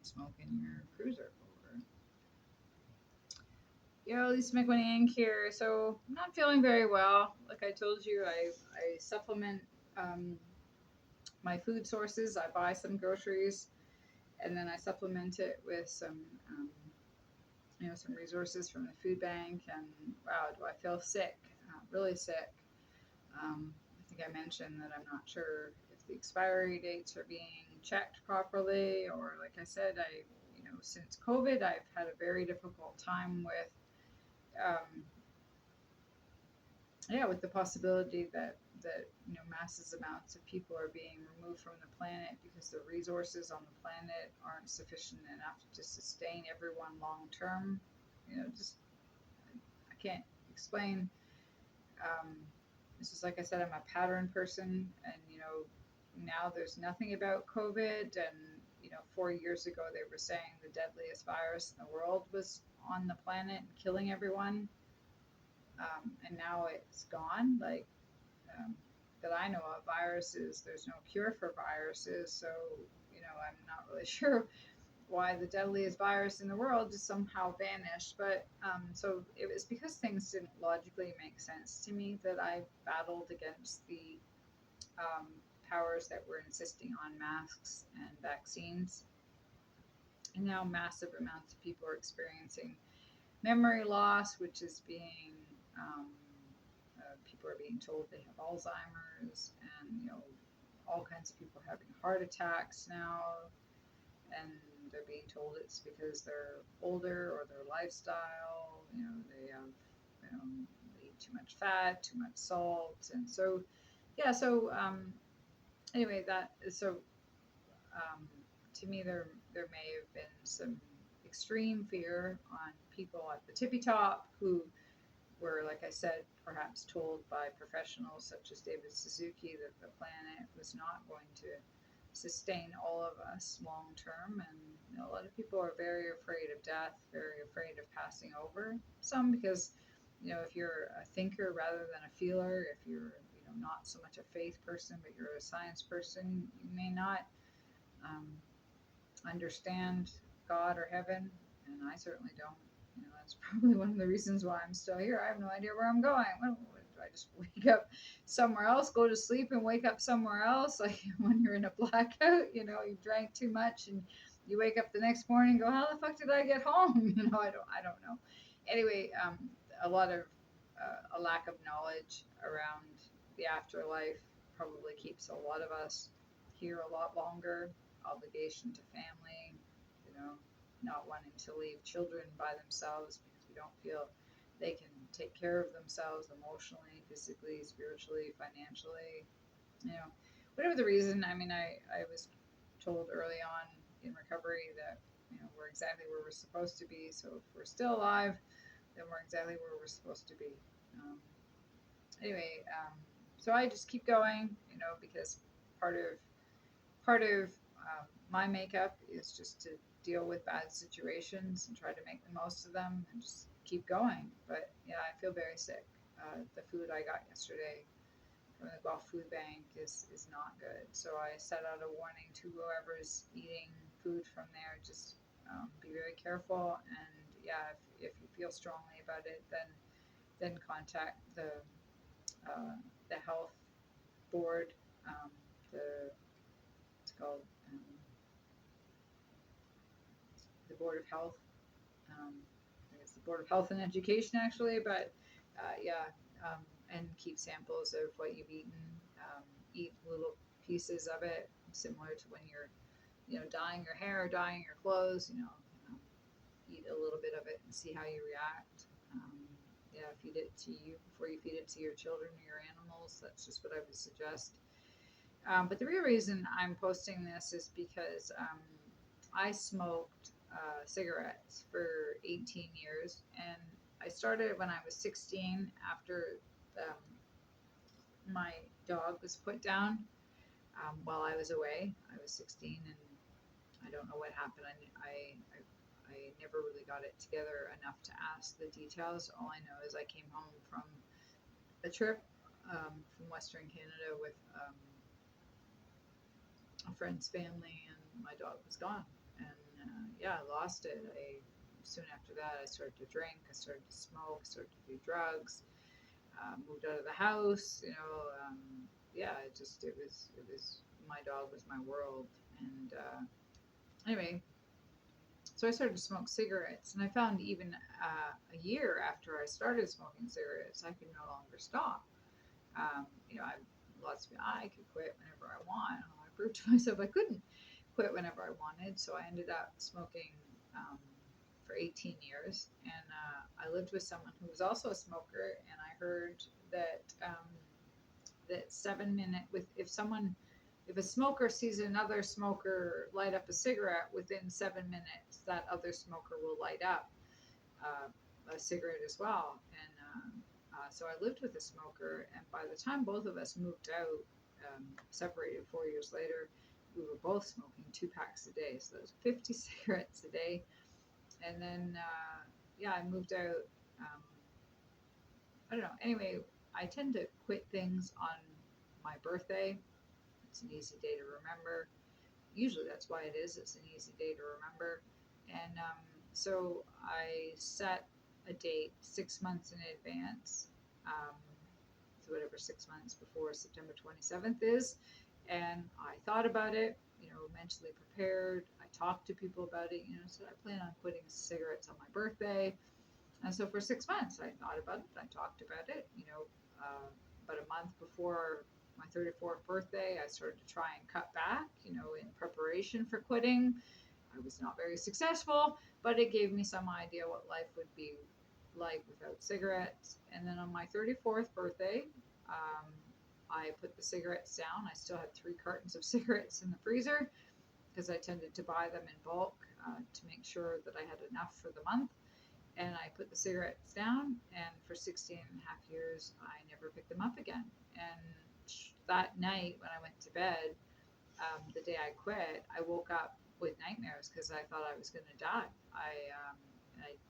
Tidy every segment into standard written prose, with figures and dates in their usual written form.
smoking your cruiser over. Yo, Lisa McWinning here. So I'm not feeling very well. Like I told you, I supplement um, my food sources. I buy some groceries and then I supplement it with some, um, some resources from the food bank. And wow, do I feel sick? Really sick. I think I mentioned that I'm not sure if the expiry dates are being checked properly, or like I said, since COVID, I've had a very difficult time with, um, with the possibility that massive amounts of people are being removed from the planet because the resources on the planet aren't sufficient enough to sustain everyone long term. Just I can't explain. Um, this is like I said, I'm a pattern person, and now there's nothing about COVID. And 4 years ago they were saying the deadliest virus in the world was on the planet and killing everyone, and now it's gone. Like that I know of, viruses. There's no cure for viruses, so I'm not really sure why the deadliest virus in the world just somehow vanished. But so it was because things didn't logically make sense to me that I battled against the um, powers that were insisting on masks and vaccines. And now massive amounts of people are experiencing memory loss, which is being people are being told they have Alzheimer's, and all kinds of people having heart attacks now, and they're being told it's because they're older or their lifestyle. They have they eat too much fat, too much salt, and so yeah. So anyway, that so um, to me there may have been some extreme fear on people at the tippy top who were, like I said, perhaps told by professionals such as David Suzuki that the planet was not going to sustain all of us long term. And a lot of people are very afraid of death, very afraid of passing over. Some because, if you're a thinker rather than a feeler, if you're, not so much a faith person, but you're a science person, you may not um, understand God or heaven, and I certainly don't. That's probably one of the reasons why I'm still here. I have no idea where I'm going. Do I just wake up somewhere else, go to sleep, and wake up somewhere else? Like when you're in a blackout, you drank too much, and you wake up the next morning and go, "How the fuck did I get home?" I don't know. Anyway, a lot of a lack of knowledge around the afterlife probably keeps a lot of us here a lot longer. Obligation to family, you know, not wanting to leave children by themselves because we don't feel they can take care of themselves emotionally, physically, spiritually, financially, whatever the reason. I mean, I was told early on in recovery that, we're exactly where we're supposed to be. So if we're still alive, then we're exactly where we're supposed to be. Um, anyway, so I just keep going, because part of my makeup is just to deal with bad situations and try to make the most of them and just keep going. But yeah, I feel very sick. The food I got yesterday from the Gulf Food Bank is not good. So I set out a warning to whoever's eating food from there. Just be very careful. And yeah, if you feel strongly about it, then contact the health board. Um, the it's called the Board of Health. I think it's the Board of Health and Education actually, but yeah, and keep samples of what you've eaten. Eat little pieces of it, similar to when you're, dyeing your hair, dyeing your clothes. Eat a little bit of it and see how you react. Yeah, feed it to you before you feed it to your children or your animals. That's just what I would suggest. But the real reason I'm posting this is because I smoked cigarettes for 18 years, and I started when I was 16 after um, my dog was put down while I was away. I was 16, and I don't know what happened. I never really got it together enough to ask the details. All I know is I came home from a trip from Western Canada with a friend's family, and my dog was gone. And yeah, I lost it. I soon after that I started to drink, I started to smoke, I started to do drugs, moved out of the house. Yeah, it was my dog was my world, and anyway, so I started to smoke cigarettes, and I found even a year after I started smoking cigarettes, I could no longer stop. I lots of I could quit whenever I want. I proved to myself I couldn't quit whenever I wanted, so I ended up smoking um, for 18 years, and I lived with someone who was also a smoker, and I heard that that 7 minute with if a smoker sees another smoker light up a cigarette within 7 minutes, that other smoker will light up uh, a cigarette as well. And so I lived with a smoker, and by the time both of us moved out, separated 4 years later, we were both smoking 2 packs a day. So that was 50 cigarettes a day. And then, yeah, I moved out. Um, I don't know. Anyway, I tend to quit things on my birthday. It's an easy day to remember. Usually that's why it is. It's an easy day to remember. And so I set a date 6 months in advance, um, so whatever 6 months before September 27th is. And I thought about it, mentally prepared. I talked to people about it, said I plan on quitting cigarettes on my birthday. And so for 6 months, I thought about it. I talked about it. About a month before my 34th birthday, I started to try and cut back, in preparation for quitting. I was not very successful, but it gave me some idea what life would be like without cigarettes. And then on my 34th birthday, um, I put the cigarettes down. I still had 3 cartons of cigarettes in the freezer because I tended to buy them in bulk to make sure that I had enough for the month. And I put the cigarettes down, and for 16 and a half years, I never picked them up again. And that night when I went to bed, the day I quit, I woke up with nightmares because I thought I was going to die. I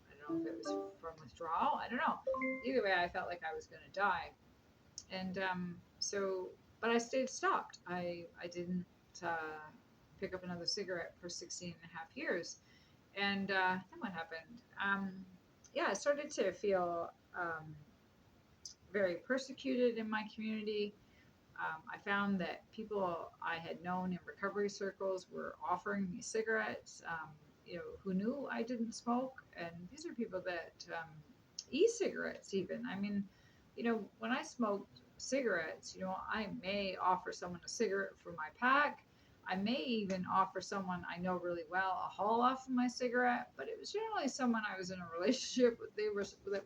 don't know if it was from withdrawal. I don't know. Either way, I felt like I was going to die. And but I stayed stopped. I didn't pick up another cigarette for 16 and a half years. And then what happened? Yeah, I started to feel very persecuted in my community. I found that people I had known in recovery circles were offering me cigarettes, who knew I didn't smoke. And these are people that e-cigarettes, even. I mean, when I smoked cigarettes, I may offer someone a cigarette for my pack. I may even offer someone I know really well a haul off of my cigarette, but it was generally someone I was in a relationship with.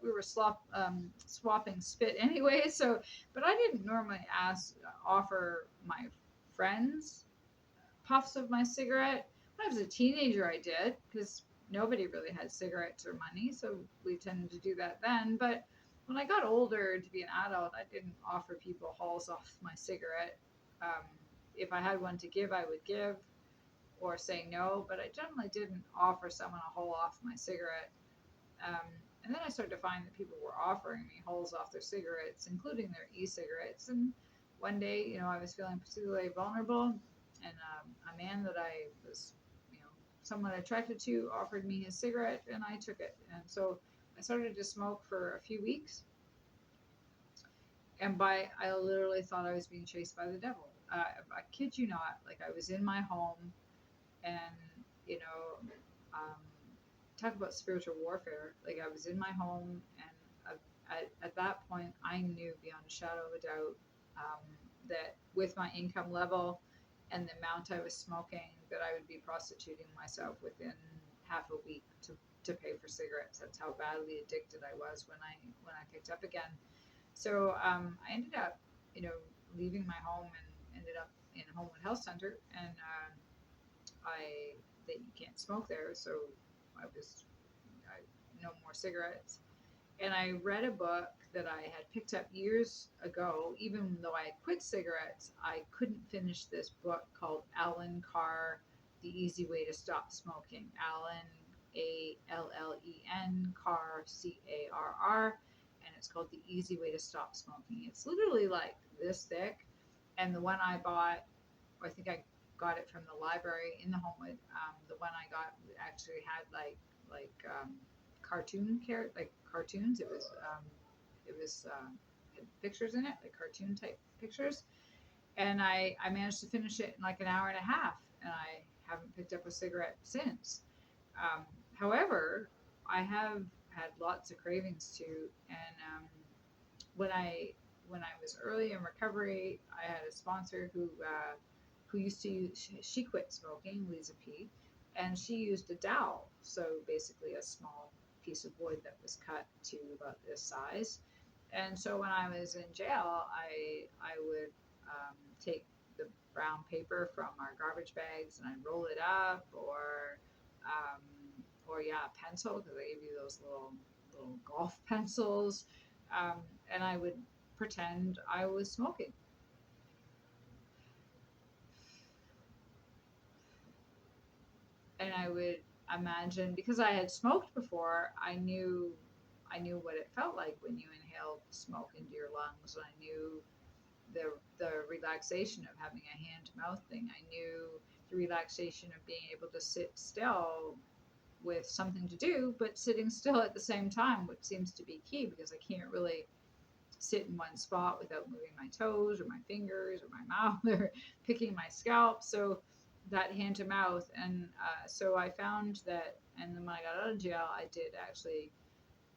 We were swapping spit anyway. So, but I didn't normally offer my friends puffs of my cigarette. When I was a teenager, I did because nobody really had cigarettes or money, so we tended to do that then. But when I got older to be an adult, I didn't offer people hauls off my cigarette. Um, if I had one to give, I would give or say no, but I generally didn't offer someone a haul off my cigarette. Um, and then I started to find that people were offering me holes off their cigarettes, including their e-cigarettes. And one day, I was feeling particularly vulnerable, and a man that I was, somewhat attracted to offered me his cigarette, and I took it. And so I started to smoke for a few weeks, and I literally thought I was being chased by the devil. I kid you not, like I was in my home, and you know, um, talk about spiritual warfare. Like I was in my home, and at that point, I knew beyond a shadow of a doubt um, that with my income level and the amount I was smoking, that I would be prostituting myself within half a week to pay for cigarettes. That's how badly addicted I was when I picked up again. So I ended up, leaving my home and ended up in a Homewood Health Center, and I that you can't smoke there, so I no more cigarettes. And I read a book that I had picked up years ago. Even though I had quit cigarettes, I couldn't finish this book called Allen Carr, The Easy Way to Stop Smoking. Allen, Allen, Carr, Carr, and it's called The Easy Way to Stop Smoking. It's literally like this thick, and the one I bought, I think I got it from the library in the Homewood. The one I got actually had like cartoons. It was had pictures in it, like cartoon type pictures, and I managed to finish it in like an hour and a half, and I haven't picked up a cigarette since. Um, However, I have had lots of cravings too, and when I when I was early in recovery, I had a sponsor who used to use, she quit smoking, Lisa P, and she used a dowel, so basically a small piece of wood that was cut to about this size. And so when I was in jail, I would take the brown paper from our garbage bags and I'd roll it up, um, or yeah, a pencil because they give you those little golf pencils, and I would pretend I was smoking. And I would imagine, because I had smoked before, I knew what it felt like when you inhaled smoke into your lungs. And I knew the relaxation of having a hand to mouth thing. I knew the relaxation of being able to sit still with something to do, but sitting still at the same time, which seems to be key because I can't really sit in one spot without moving my toes or my fingers or my mouth or picking my scalp. So that hand to mouth. And so I found that, and then when I got out of jail, I did actually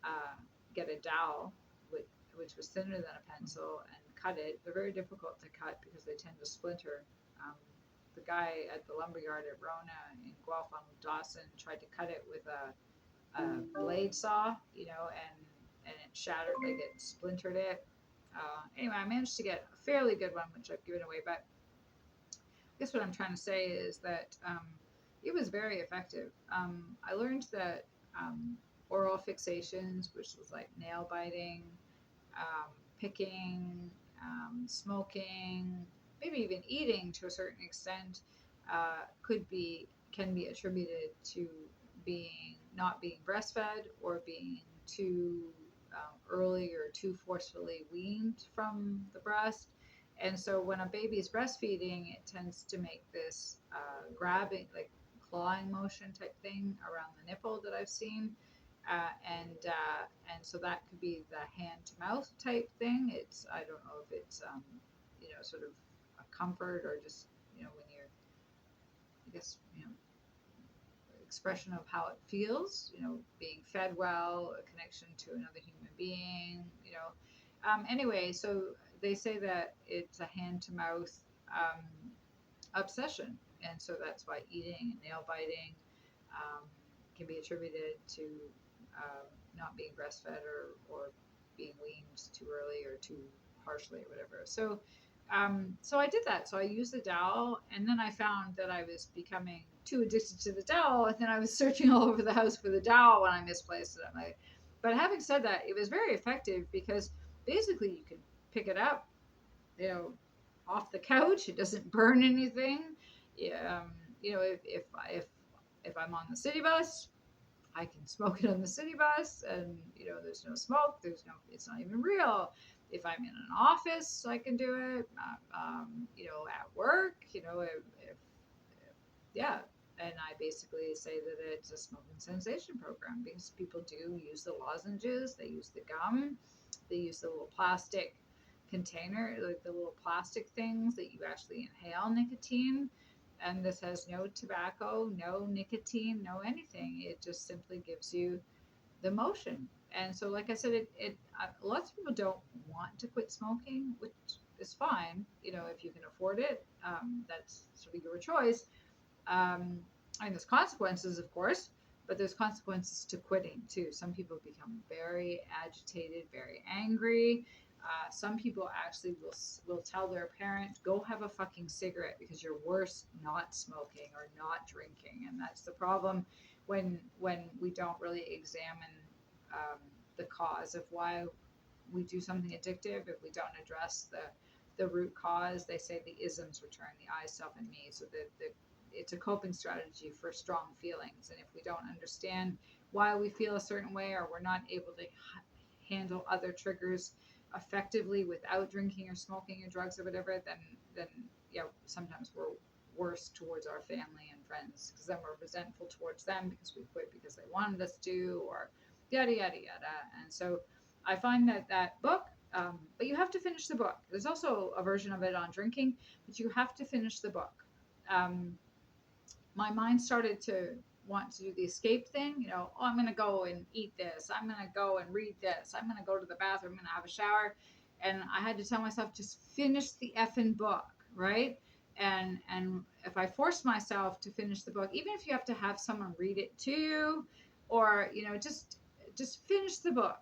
uh, get a dowel, which was thinner than a pencil, and cut it. They're very difficult to cut because they tend to splinter. Um, the guy at the lumberyard at Rona in Guelph on Dawson tried to cut it with a blade saw, and it shattered, like it splintered it. Anyway, I managed to get a fairly good one, which I've given away. But I guess what I'm trying to say is that it was very effective. I learned that oral fixations, which was like nail biting, um, picking, smoking, maybe even eating to a certain extent, could be can be attributed to being not being breastfed or being too early or too forcefully weaned from the breast. And so when a baby is breastfeeding, it tends to make this grabbing, like clawing motion type thing around the nipple that I've seen, and so that could be the hand to mouth type thing. It's I don't know if it's sort of a comfort or just when you're I guess expression of how it feels, being fed well, a connection to another human being. Anyway, so they say that it's a hand to mouth um, obsession, and so that's why eating and nail biting um, can be attributed to um, not being breastfed or being weaned too early or too harshly or whatever. So I did that. So I used the dowel, and then I found that I was becoming too addicted to the dowel, and then I was searching all over the house for the dowel when I misplaced it. But having said that, it was very effective because basically you can pick it up, you know, off the couch. It doesn't burn anything. Yeah, if I'm on the city bus, I can smoke it on the city bus, and there's no smoke. It's not even real. If I'm in an office, I can do it. At work, yeah. And I basically say that it's a smoking cessation program because people do use the lozenges, they use the gum, they use the little plastic container, like the little plastic things that you actually inhale nicotine. And this has no tobacco, no nicotine, no anything. It just simply gives you the motion. And so, like I said, lots of people don't want to quit smoking, which is fine. If you can afford it, that's sort of your choice. um, I mean, there's consequences, of course, but there's consequences to quitting too. Some people become very agitated, very angry. Some people actually will tell their parent, "Go have a fucking cigarette because you're worse not smoking or not drinking," and that's the problem when we don't really examine um, the cause of why we do something addictive. If we don't address the root cause, they say the isms return, the I, self, and me. So it's a coping strategy for strong feelings. And if we don't understand why we feel a certain way, or we're not able to handle other triggers effectively without drinking or smoking or drugs or whatever, then sometimes worse towards our family and friends, because then we're resentful towards them because we quit because they wanted us to, or yada yada yada. And so I find that that book, but you have to finish the book. There's also a version of it on drinking, but you have to finish the book. Um, my mind started to want to do the escape thing. Oh, I'm going to go and eat this. I'm going to go and read this. I'm going to go to the bathroom. I'm going to have a shower. And I had to tell myself, just finish the effing book, right? And if I force myself to finish the book, even if you have to have someone read it to you, or just finish the book,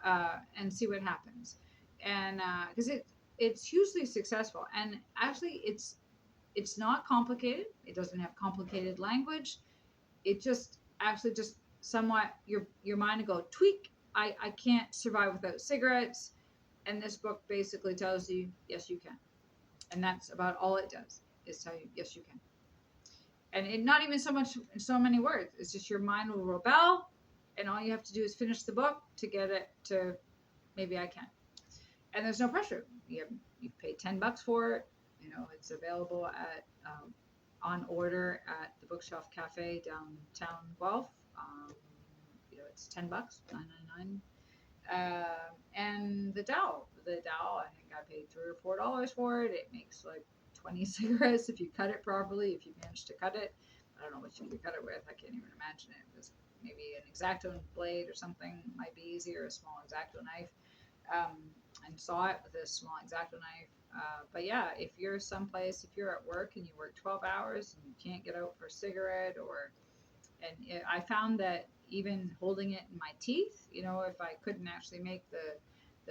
and see what happens. And because it's hugely successful, and actually it's not complicated. It doesn't have complicated language. It just actually just somewhat your mind to go tweak. I can't survive without cigarettes, and this book basically tells you yes you can, and that's about all it does, is tell you yes you can. And it not even so much in so many words. It's just your mind will rebel, and all you have to do is finish the book to get it to maybe I can. And there's no pressure. You pay $10 for it. It's available at on order at the Bookshelf Cafe downtown Guelph. It's $10, $9.99. And the Dow, I think I paid $3 or $4 for it. It makes like 20 cigarettes if you cut it properly. If you manage to cut it, I don't know what you could cut it with. I can't even imagine it. It was maybe an X-Acto blade or something might be easier, a small X-Acto knife. And saw it with a small X-Acto knife. But yeah, if you're someplace, if you're at work and you work 12 hours and you can't get out for a cigarette, I found that even holding it in my teeth, if I couldn't actually make the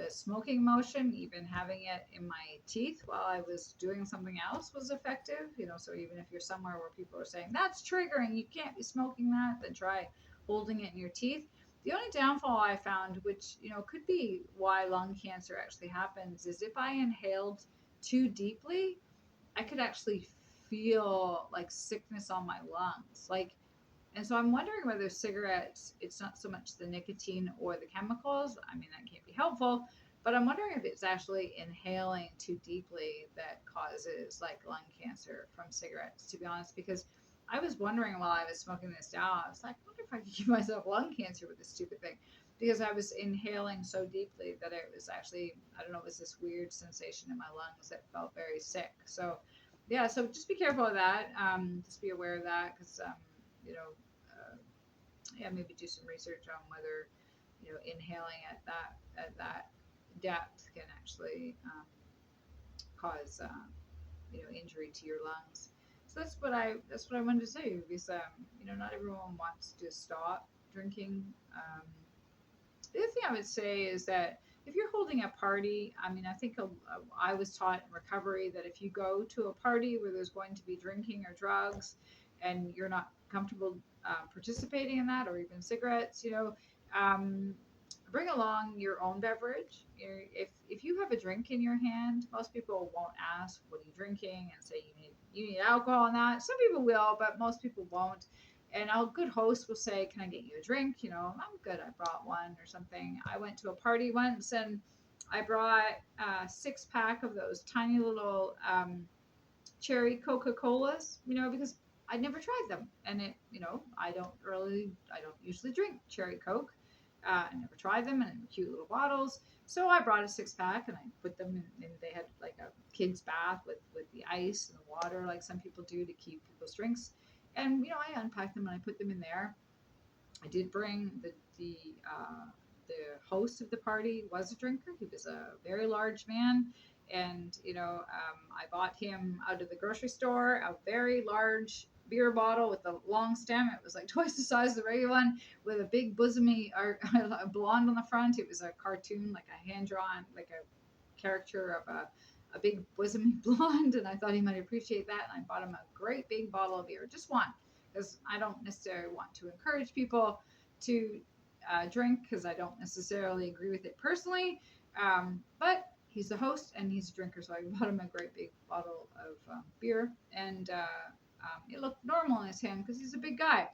smoking motion, even having it in my teeth while I was doing something else was effective. So even if you're somewhere where people are saying that's triggering, you can't be smoking that, then try holding it in your teeth. The only downfall I found, which could be why lung cancer actually happens, is if I inhaled too deeply, I could actually feel like sickness on my lungs. And so I'm wondering whether cigarettes, it's not so much the nicotine or the chemicals. I mean, that can't be helpful, but I'm wondering if it's actually inhaling too deeply that causes like lung cancer from cigarettes, to be honest, because I was wondering while I was smoking this down, I was like, I wonder if I could give myself lung cancer with this stupid thing, because I was inhaling so deeply that it was actually, I don't know, it was this weird sensation in my lungs that felt very sick. So yeah, so just be careful of that. Just be aware of that, because, yeah, maybe do some research on whether, inhaling at that depth can actually cause, injury to your lungs. So that's what I wanted to say, because not everyone wants to stop drinking. The other thing I would say is that if you're holding a party, I mean, I think I was taught in recovery that if you go to a party where there's going to be drinking or drugs, and you're not comfortable participating in that, or even cigarettes, um, bring along your own beverage. If you have a drink in your hand, most people won't ask, "What are you drinking?" and say you need alcohol in that. Some people will, but most people won't. And a good host will say, "Can I get you a drink?" I'm good. I brought one or something. I went to a party once and I brought a 6-pack of those tiny little cherry Coca-Colas, because I'd never tried them. And I don't usually drink cherry Coke. I never tried them, and in cute little bottles. So I brought a 6-pack and I put them in, they had like a kid's bath with the ice and the water, like some people do to keep people's drinks. And I unpacked them and I put them in there. I did bring the host of the party was a drinker. He was a very large man, and I bought him out of the grocery store a very large beer bottle with a long stem. It was like twice the size of the regular one, with a big bosomy or a blonde on the front. It was a cartoon, like a hand drawn, like a caricature of a big bosomy blonde, and I thought he might appreciate that. And I bought him a great big bottle of beer, just one, because I don't necessarily want to encourage people to drink, because I don't necessarily agree with it personally. But he's the host and he's a drinker, so I bought him a great big bottle of beer, and it looked normal in his hand because he's a big guy.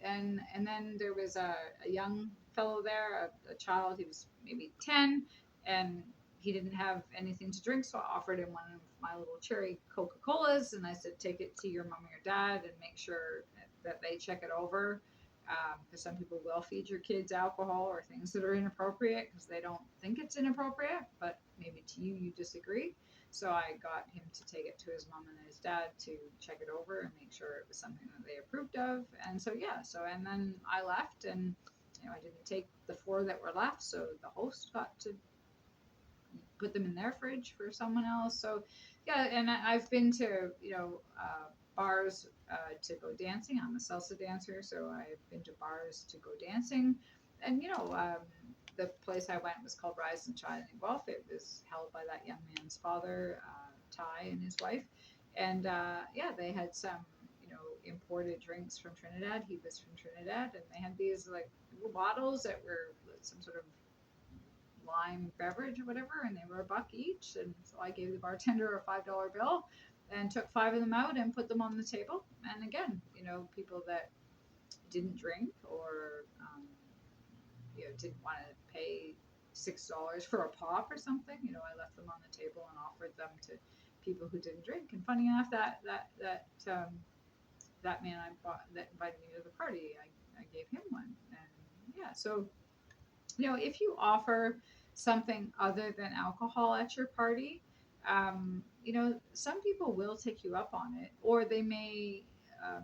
And then there was a young fellow there, a child. He was maybe 10, and he didn't have anything to drink, so I offered him one of my little cherry Coca-Colas, and I said, take it to your mom or your dad and make sure that they check it over. Because some people will feed your kids alcohol or things that are inappropriate because they don't think it's inappropriate, but maybe to you, you disagree. So I got him to take it to his mom and his dad to check it over and make sure it was something that they approved of. And so, yeah, and then I left, and I didn't take the four that were left, so the host got to put them in their fridge for someone else. So, yeah, and I've been to, bars to go dancing. I'm a salsa dancer, so I've been to bars to go dancing. And, the place I went was called Rise and Shine in Guelph. It was held by that young man's father, Ty, and his wife. And, yeah, they had some, imported drinks from Trinidad. He was from Trinidad, and they had these like little bottles that were some sort of lime beverage or whatever, and they were $1 each. And so I gave the bartender a $5 bill and took 5 of them out and put them on the table. And again, people that didn't drink or didn't want to pay $6 for a pop or something, I left them on the table and offered them to people who didn't drink. And funny enough, that man that invited me to the party, I gave him one. And yeah, so if you offer something other than alcohol at your party, some people will take you up on it, or they may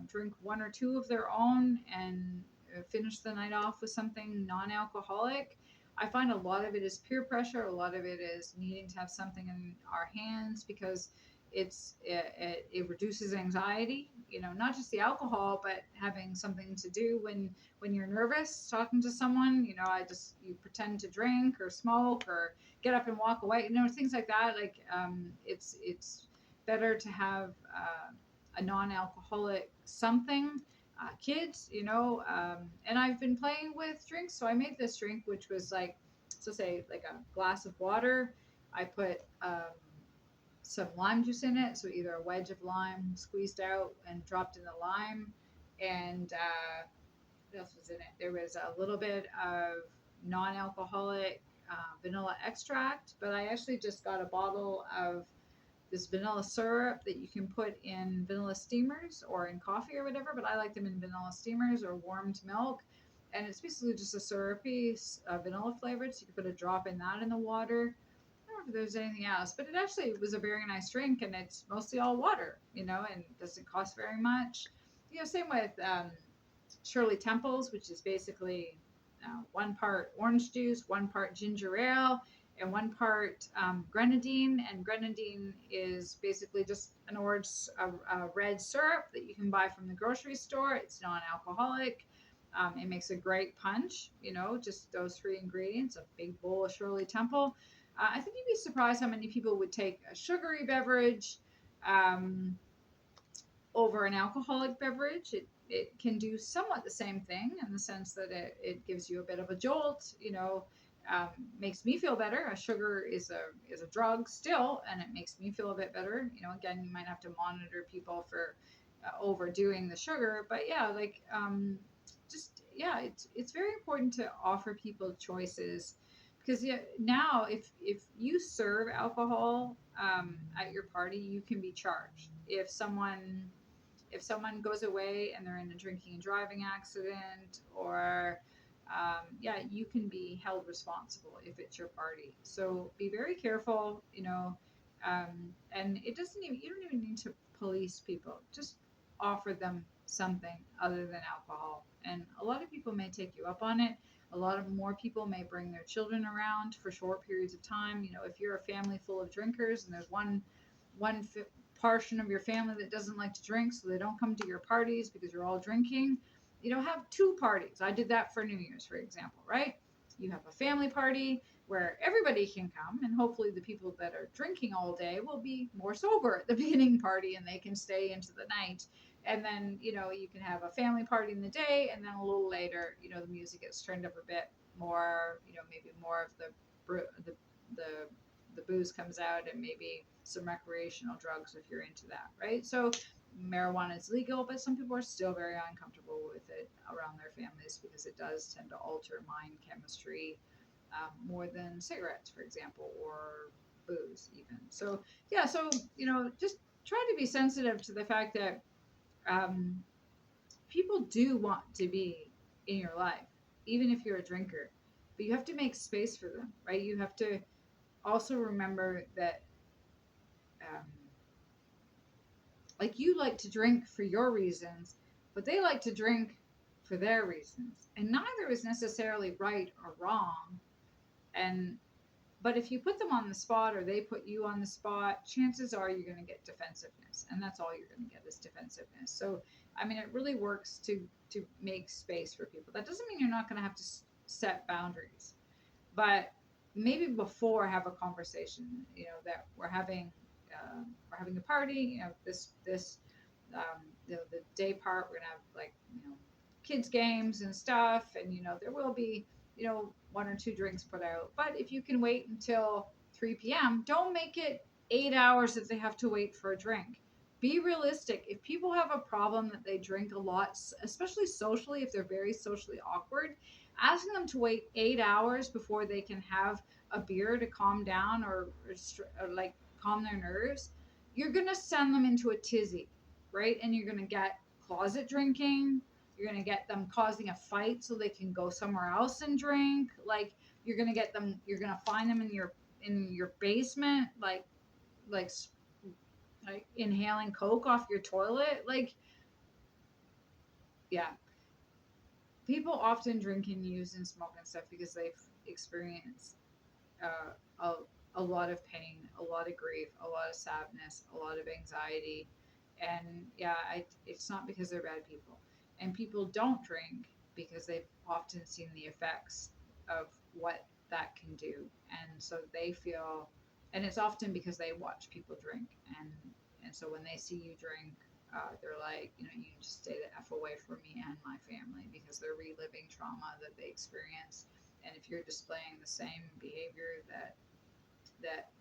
drink one or two of their own and finish the night off with something non-alcoholic. I find a lot of it is peer pressure. A lot of it is needing to have something in our hands because it reduces anxiety. Not just the alcohol, but having something to do when you're nervous talking to someone. You pretend to drink or smoke or get up and walk away. Things like that. Like it's better to have a non-alcoholic something. Kids, and I've been playing with drinks. So I made this drink, which was like, so say like a glass of water. I put some lime juice in it, so either a wedge of lime squeezed out and dropped in the lime, and what else was in it? There was a little bit of non-alcoholic vanilla extract, but I actually just got a bottle of this vanilla syrup that you can put in vanilla steamers or in coffee or whatever, but I like them in vanilla steamers or warmed milk. And it's basically just a syrupy vanilla flavored, so you can put a drop in that in the water. I don't know if there's anything else, but it actually was a very nice drink, and it's mostly all water, and it doesn't cost very much. Same with Shirley Temples, which is basically 1 part orange juice, 1 part ginger ale, and 1 part grenadine. And grenadine is basically just an orange, a red syrup that you can buy from the grocery store. It's non-alcoholic. It makes a great punch, just those 3 ingredients, a big bowl of Shirley Temple. I think you'd be surprised how many people would take a sugary beverage over an alcoholic beverage. It can do somewhat the same thing in the sense that it gives you a bit of a jolt, makes me feel better. A sugar is a drug still, and it makes me feel a bit better. Again, you might have to monitor people for overdoing the sugar, but yeah, like it's very important to offer people choices because now if you serve alcohol at your party, you can be charged. If someone goes away and they're in a drinking and driving accident, or you can be held responsible if it's your party. So be very careful, and you don't even need to police people. Just offer them something other than alcohol. And a lot of people may take you up on it. A lot of more people may bring their children around for short periods of time. If you're a family full of drinkers and there's one portion of your family that doesn't like to drink, so they don't come to your parties because you're all drinking, have 2 parties. I did that for New Year's, for example, right? You have a family party where everybody can come, and hopefully the people that are drinking all day will be more sober at the beginning party and they can stay into the night. And then, you can have a family party in the day, and then a little later, the music gets turned up a bit more, maybe more of the booze comes out, and maybe some recreational drugs if you're into that, right? So marijuana is legal, but some people are still very uncomfortable with it around their families because it does tend to alter mind chemistry more than cigarettes, for example, or booze, even. So, yeah, so, just try to be sensitive to the fact that um, people do want to be in your life, even if you're a drinker, but you have to make space for them, right? You have to also remember that, um, like, you like to drink for your reasons, but they like to drink for their reasons, and neither is necessarily right or wrong. And but if you put them on the spot or they put you on the spot, chances are you're going to get defensiveness, and that's all you're going to get is defensiveness. So, I mean, it really works to make space for people. That doesn't mean you're not going to have to set boundaries, but maybe before have a conversation. That we're having a party. This the day part we're gonna have, like, kids games and stuff, and there will be one or two drinks put out. But if you can wait until 3 p.m., don't make it 8 hours that they have to wait for a drink. Be realistic. If people have a problem that they drink a lot, especially socially, if they're very socially awkward, asking them to wait 8 hours before they can have a beer to calm down, or like calm their nerves, you're gonna send them into a tizzy, right? And you're gonna get closet drinking. You're gonna get them causing a fight so they can go somewhere else and drink. Like, you're gonna get them. You're gonna find them in your basement, like like inhaling coke off your toilet. Like, yeah, people often drink and use and smoke and stuff because they've experienced uh, a lot of pain, a lot of grief, a lot of sadness, a lot of anxiety. And yeah, it's not because they're bad people. And people don't drink because they've often seen the effects of what that can do. And so they feel, and it's often because they watch people drink. And so when they see you drink, they're like, you just stay the F away from me and my family, because they're reliving trauma that they experienced. And if you're displaying the same behavior that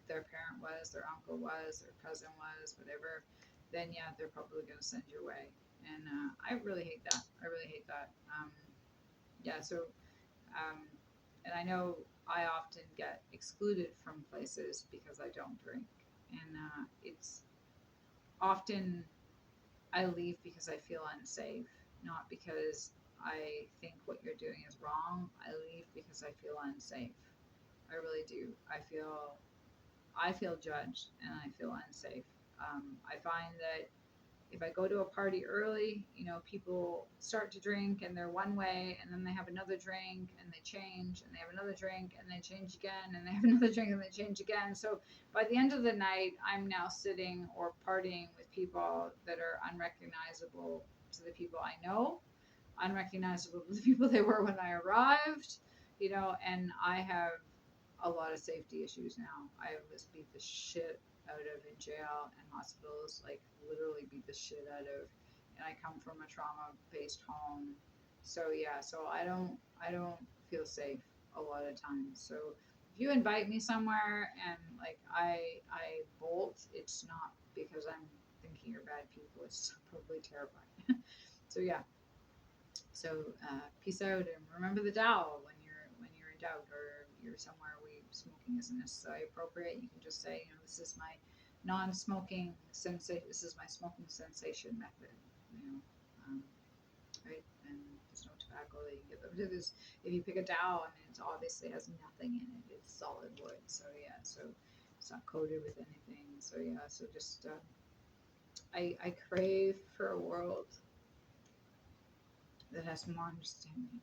their parent was, their uncle was, their cousin was, whatever, then yeah, they're probably going to send your way. And I really hate that. I really hate that. Yeah. So, um, and I know I often get excluded from places because I don't drink, and it's often I leave because I feel unsafe, not because I think what you're doing is wrong. I leave because I feel unsafe. I really do. I feel judged and I feel unsafe. I find that if I go to a party early, people start to drink and they're one way, and then they have another drink and they change, and they have another drink and they change again, and they have another drink and they change again. So by the end of the night, I'm now sitting or partying with people that are unrecognizable to the people I know, unrecognizable to the people they were when I arrived, and I have a lot of safety issues now. I was beat the shit out of in jail and hospitals, like literally beat the shit out of. And I come from a trauma-based home, so yeah. So I don't feel safe a lot of times. So if you invite me somewhere and like I bolt, it's not because I'm thinking you're bad people. It's probably terrifying. So yeah. So peace out, and remember the Tao when you're in doubt, or you're somewhere where smoking isn't necessarily appropriate. You can just say, this is my non-smoking sensation. This is my smoking cessation method. You know, um, right? And there's no tobacco that you can get them. If you pick a Tao, I mean, it obviously has nothing in it. It's solid wood. So yeah, so it's not coated with anything. So yeah, so just I crave for a world that has more understanding.